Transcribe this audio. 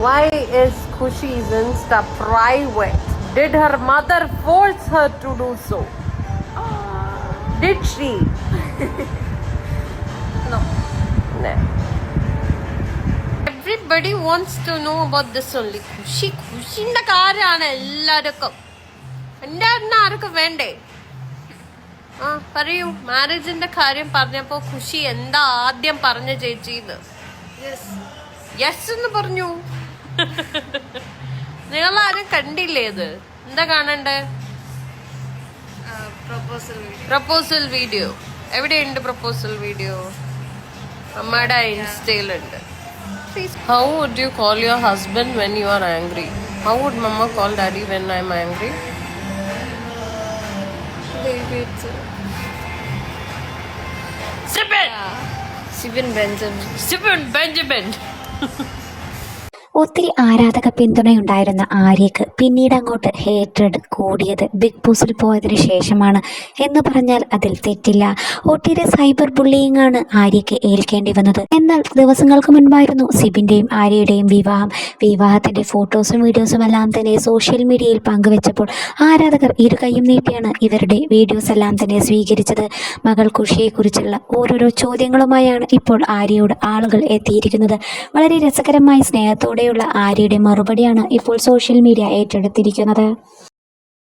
Why is Khushi's Insta private? Did her mother force her to do so? Did she? No. No. Everybody wants to know about this only. ഖുഷിന്റെ കാര്യമാണ് എല്ലാവർക്കും. എൻ്റെ ആർക്കും വേണ്ടേ? പറയൂ, മാരേജിന്റെ കാര്യം പറഞ്ഞപ്പോ ഖുഷി എന്താ ആദ്യം പറഞ്ഞ ചേച്ചിന്ന്? യെസ് എന്ന് പറഞ്ഞു. നിങ്ങളാരും കണ്ടില്ലേ ഇത്? എന്താ കാണണ്ടേ? പ്രപ്പോസൽ വീഡിയോ എവിടെയുണ്ട്? പ്രപ്പോസൽ വീഡിയോ അമ്മയുടെ ഇൻസ്റ്റയിലുണ്ട്. How would you call your husband when you are angry? How would mama call daddy when I am angry? Stephen Benjamin. ഒത്തിരി ആരാധക പിന്തുണയുണ്ടായിരുന്ന ആര്യക്ക് പിന്നീട് അങ്ങോട്ട് ഹേറ്റഡ് കൂടിയത് ബിഗ് ബോസിൽ പോയതിനു ശേഷമാണ് എന്ന് പറഞ്ഞാൽ അതിൽ തെറ്റില്ല. ഒത്തിരി സൈബർ ബുള്ളിയിങ് ആണ് ആര്യക്ക് ഏൽക്കേണ്ടി വന്നത്. എന്നാൽ ദിവസങ്ങൾക്ക് മുൻപായിരുന്നു സിബിൻ്റെയും ആര്യയുടെയും വിവാഹത്തിൻ്റെ ഫോട്ടോസും വീഡിയോസും എല്ലാം തന്നെ സോഷ്യൽ മീഡിയയിൽ പങ്കുവെച്ചപ്പോൾ ആരാധകർ ഇരു കൈയും നീട്ടിയാണ് ഇവരുടെ വീഡിയോസ് എല്ലാം തന്നെ സ്വീകരിച്ചത്. മകൾ ഖുഷിയെക്കുറിച്ചുള്ള ഓരോരോ ചോദ്യങ്ങളുമായാണ് ഇപ്പോൾ ആര്യയോട് ആളുകൾ എത്തിയിരിക്കുന്നത്. വളരെ രസകരമായ സ്നേഹത്തോടെ ആര്യയുടെ മറുപടിയാണ് ഇപ്പോൾ സോഷ്യൽ മീഡിയ ഏറ്റെടുത്തിരിക്കുന്നത്.